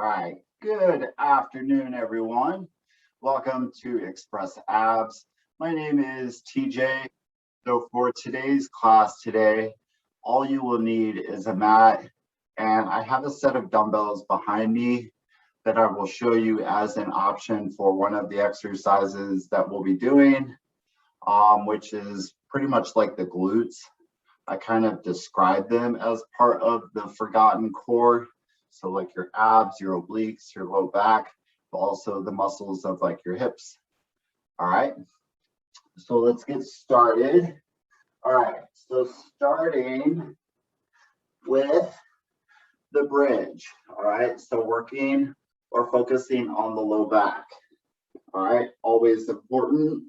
All right, good afternoon, everyone. Welcome to Express Abs. My name is TJ. So for today's class today, all you will need is a mat, and I have a set of dumbbells behind me that I will show you as an option for one of the exercises that we'll be doing, which is pretty much like the glutes. I kind of describe them as part of the forgotten core. So like your abs, your obliques, your low back, but also the muscles of like your hips. All right, so let's get started. All right, so starting with the bridge. All right, so working or focusing on the low back. All right, always important.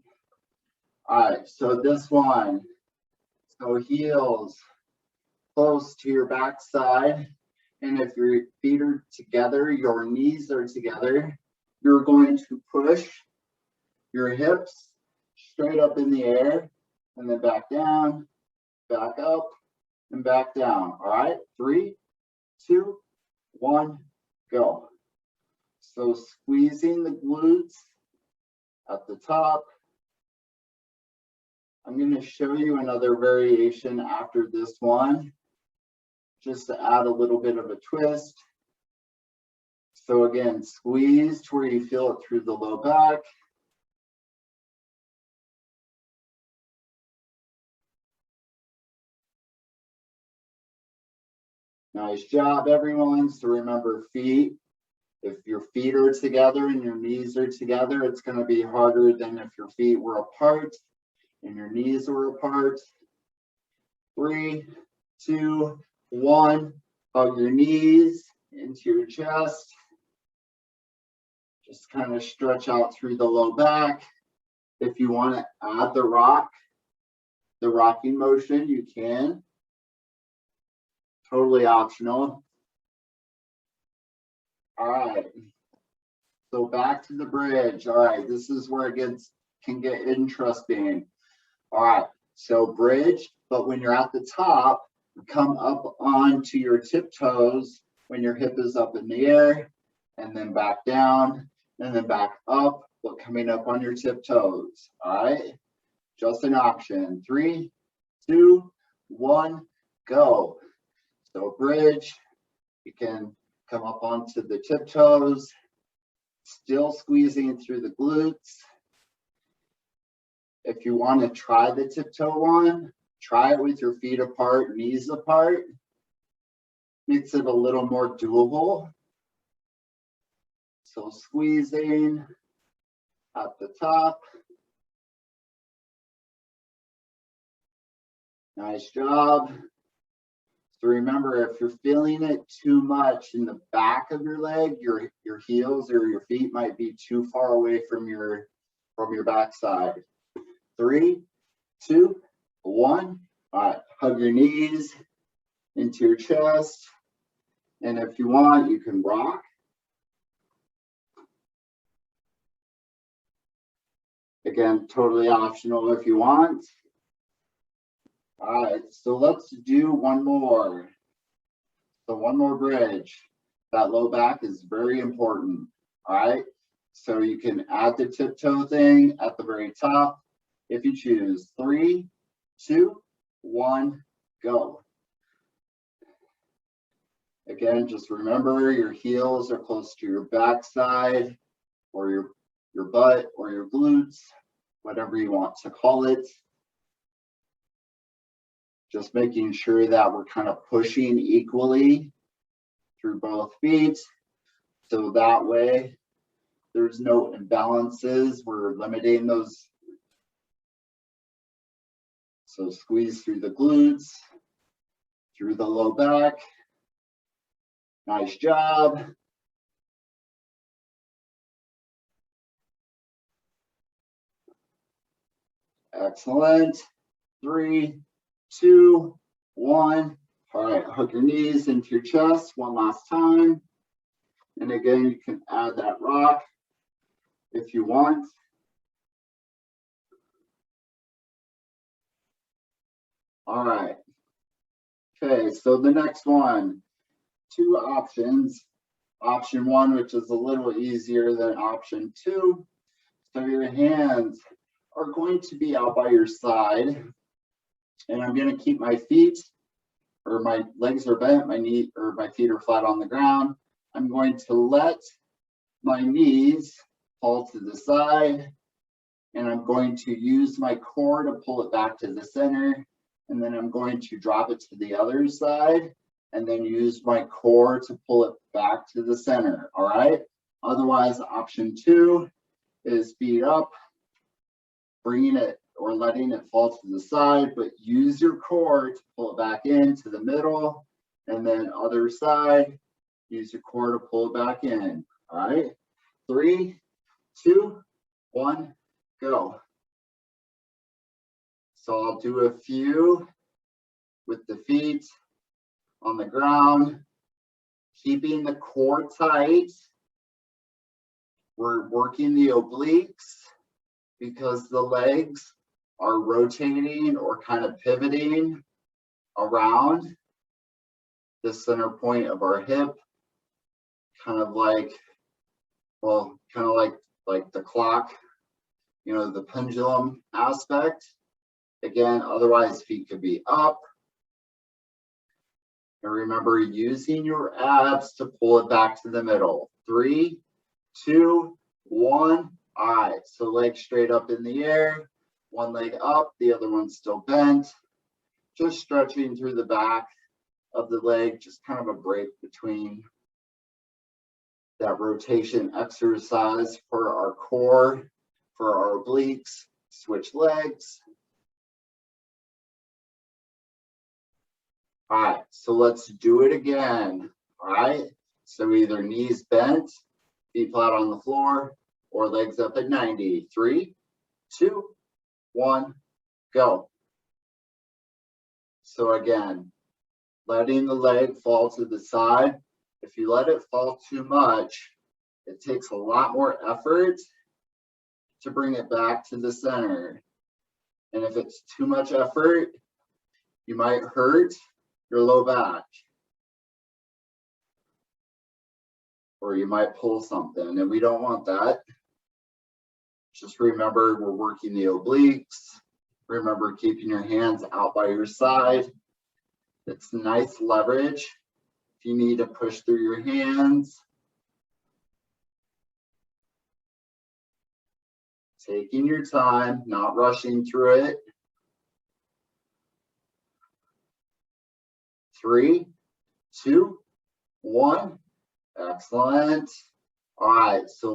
All right, so this one, so heels close to your backside. And if your feet are together, your knees are together, you're going to push your hips straight up in the air and then back down, back up, and back down. All right, 3, 2, 1, go. So squeezing the glutes at the top. I'm going to show you another variation after this one, just to add a little bit of a twist. So again, squeeze to where you feel it through the low back. Nice job, everyone. So remember, feet. If your feet are together and your knees are together, it's going to be harder than if your feet were apart and your knees were apart. 3, 2, 1. Hug your knees into your chest. Just kind of stretch out through the low back. If you want to add the rocking motion, you can. Totally optional. All right. So back to the bridge. All right. This is where it can get interesting. All right. So bridge, but when you're at the top, come up onto your tiptoes when your hip is up in the air, and then back down, and then back up, but coming up on your tiptoes. All right. Just an option. 3, 2, 1, go. So bridge, you can come up onto the tiptoes, still squeezing through the glutes. If you want to try the tiptoe one, try it with your feet apart, knees apart. Makes it a little more doable. So squeezing at the top. Nice job. So remember, if you're feeling it too much in the back of your leg, your heels or your feet might be too far away from your backside. 3, 2, 1. All right, hug your knees into your chest. And if you want, you can rock. Again, totally optional if you want. All right, so let's do one more. So one more bridge. That low back is very important. All right, so you can add the tiptoe thing at the very top if you choose. 3, 2, 1, go. Again, just remember your heels are close to your backside or your butt or your glutes, whatever you want to call it. Just making sure that we're kind of pushing equally through both feet. So that way there's no imbalances. We're limiting those. So squeeze through the glutes, through the low back. Nice job. Excellent. 3, 2, 1. All right, hook your knees into your chest one last time. And again, you can add that rock if you want. All right. Okay, so the next one, 2 options. option 1, which is a little easier than option 2. So your hands are going to be out by your side, and I'm going to keep my feet, or my legs are bent, my feet are flat on the ground. I'm going to let my knees fall to the side, and I'm going to use my core to pull it back to the center, and then I'm going to drop it to the other side, and then use my core to pull it back to the center, all right? Otherwise, option 2 is feet up, bringing it or letting it fall to the side, but use your core to pull it back into the middle, and then other side, use your core to pull it back in, all right? 3, 2, 1, go. So I'll do a few with the feet on the ground, keeping the core tight. We're working the obliques because the legs are rotating or kind of pivoting around the center point of our hip, kind of like, well, kind of like the clock, you know, the pendulum aspect. Again, otherwise feet could be up. And remember, using your abs to pull it back to the middle. 3, 2, 1. All right, so legs straight up in the air, one leg up, the other one's still bent. Just stretching through the back of the leg, just kind of a break between that rotation exercise for our core, for our obliques. Switch legs. All right, so let's do it again. All right, so either knees bent, feet flat on the floor, or legs up at 90. 3, 2, 1, go. So again, letting the leg fall to the side. If you let it fall too much, it takes a lot more effort to bring it back to the center. And if it's too much effort, you might hurt your low back, or you might pull something, and we don't want that. Just remember, we're working the obliques. Remember, keeping your hands out by your side. It's nice leverage. If you need to push through your hands, taking your time, not rushing through it. 3, 2, 1. Excellent. All right, so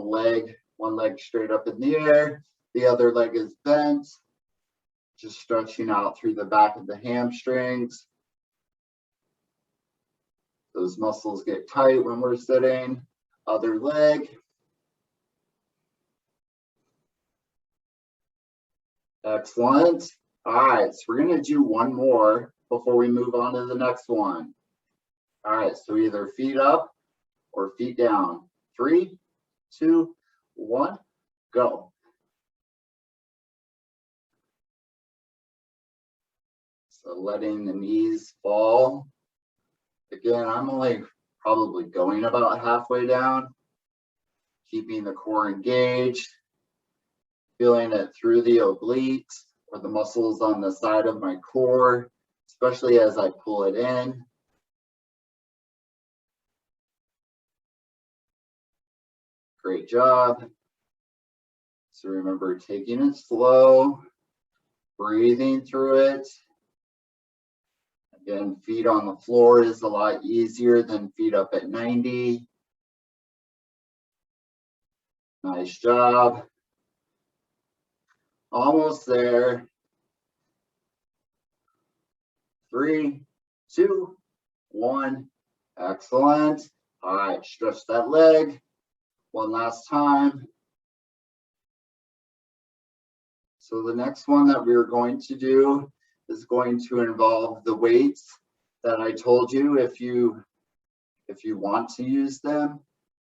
one leg straight up in the air, the other leg is bent, just stretching out through the back of the hamstrings. Those muscles get tight when we're sitting. Other leg. Excellent. All right, so we're going to do one more before we move on to the next one. All right, so either feet up or feet down. 3, 2, 1, go. So letting the knees fall. Again, I'm only probably going about halfway down, keeping the core engaged, feeling it through the obliques or the muscles on the side of my core, especially as I pull it in. Great job. So remember, taking it slow, breathing through it. Again, feet on the floor is a lot easier than feet up at 90. Nice job. Almost there. 3, 2, 1. Excellent. All right, stretch that leg. One last time. So the next one that we're going to do is going to involve the weights that I told you. If you want to use them,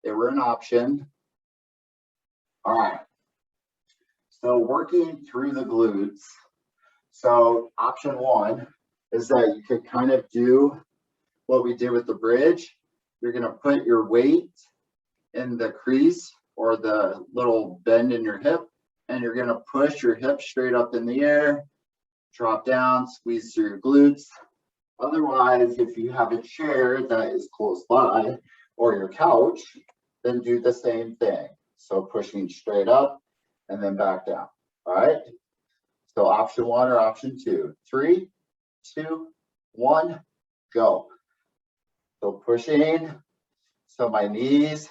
they were an option. All right. So working through the glutes. So option 1 is that you could kind of do what we did with the bridge. You're going to put your weight in the crease or the little bend in your hip, and you're gonna push your hip straight up in the air, drop down, squeeze through your glutes. Otherwise, if you have a chair that is close by or your couch, then do the same thing. So pushing straight up and then back down, all right? So option one or option two. 3, 2, 1, go. So pushing, so my knees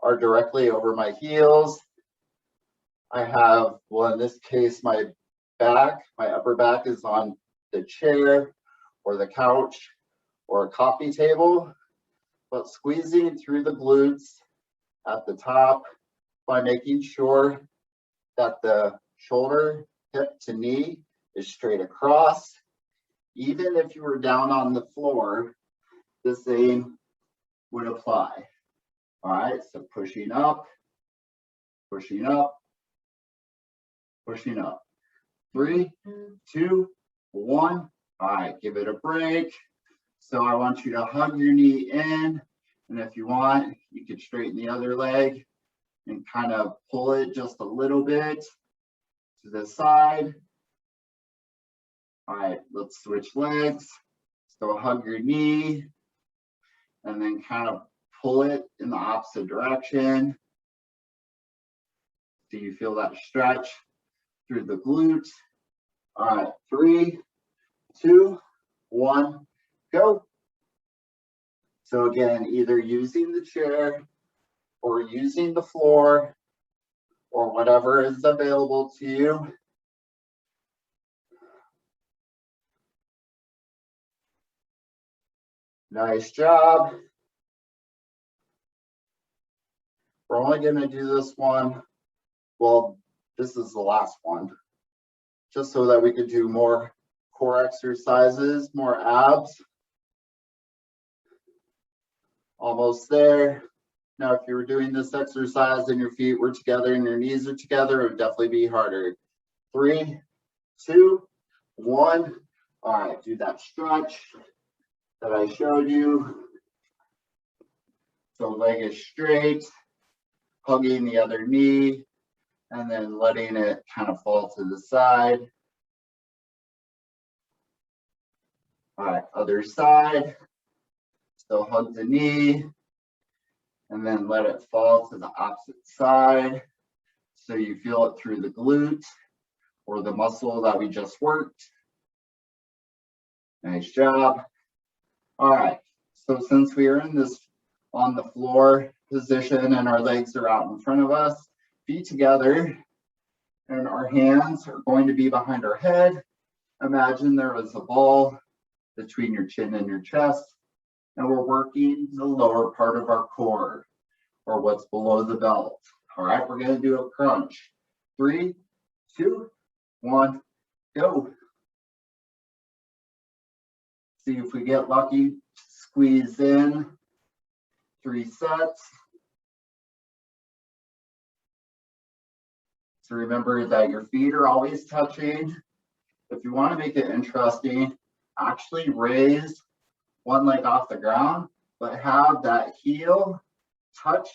are directly over my heels. I have, well, in this case, my upper back is on the chair or the couch or a coffee table, but squeezing through the glutes at the top by making sure that the shoulder, hip to knee is straight across. Even if you were down on the floor, the same would apply. All right, so pushing up, pushing up, pushing up. 3, 2, 1. All right, give it a break. So I want you to hug your knee in, and if you want, you could straighten the other leg and kind of pull it just a little bit to the side. All right, let's switch legs. So hug your knee and then kind of pull it in the opposite direction. Do you feel that stretch through the glutes? All right, 3, 2, 1, go. So again, either using the chair or using the floor or whatever is available to you. Nice job. We're only going to do this one. Well, this is the last one, just so that we could do more core exercises, more abs. Almost there. Now, if you were doing this exercise and your feet were together and your knees are together, it would definitely be harder. 3, 2, 1. All right, do that stretch that I showed you. So leg is straight, hugging the other knee, and then letting it kind of fall to the side. All right, other side. So hug the knee, and then let it fall to the opposite side. So you feel it through the glute or the muscle that we just worked. Nice job. All right, so since we are in this on the floor position and our legs are out in front of us, feet together, and our hands are going to be behind our head. Imagine there was a ball between your chin and your chest, and we're working the lower part of our core, or what's below the belt. All right, we're gonna do a crunch. 3, 2, 1, go. See if we get lucky, squeeze in, 3 sets. So remember that your feet are always touching. If you want to make it interesting, actually raise one leg off the ground, but have that heel touch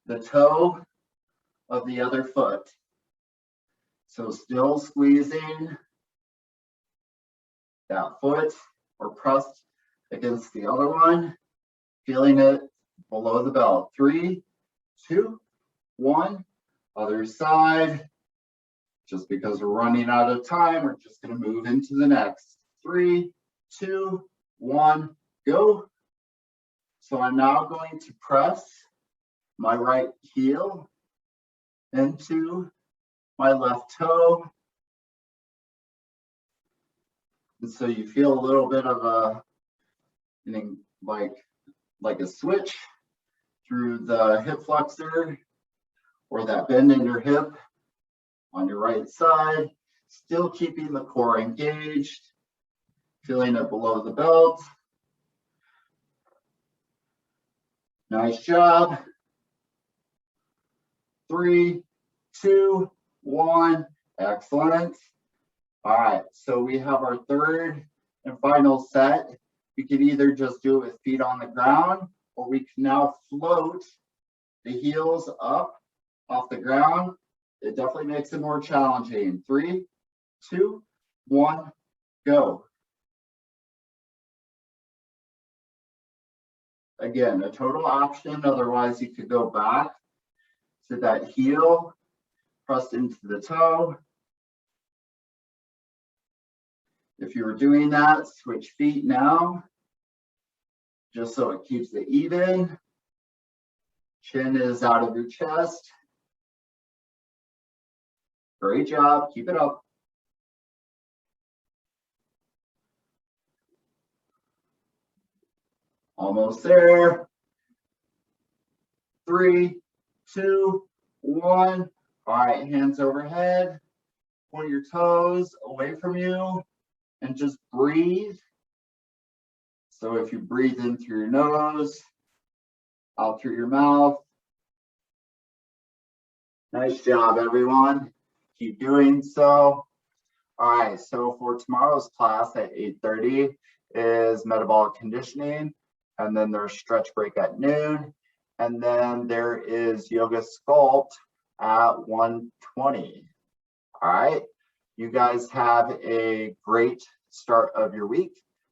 the toe of the other foot. So still squeezing that foot or pressed against the other one, feeling it below the belt. 3, 2, 1. Other side. Just because we're running out of time, we're just going to move into the next. 3, 2, 1, go. So I'm now going to press my right heel into my left toe. And so you feel a little bit of a, like a switch through the hip flexor or that bend in your hip on your right side, still keeping the core engaged, feeling it below the belt. Nice job. 3, 2, 1, excellent. All right, so we have our third and final set. We could either just do it with feet on the ground, or we can now float the heels up off the ground. It definitely makes it more challenging. 3, 2, 1, go. Again, a total option. Otherwise, you could go back to that heel, pressed into the toe. If you were doing that, switch feet now, just so it keeps it even. Chin is out of your chest. Great job. Keep it up. Almost there. 3, 2, 1. All right, hands overhead. Point your toes away from you and just breathe. So if you breathe in through your nose, out through your mouth. Nice job, everyone. Keep doing so. All right, so for tomorrow's class at 8:30 is metabolic conditioning, and then there's stretch break at noon, and then there is yoga sculpt at 1:20. All right, you guys have a great start of your week.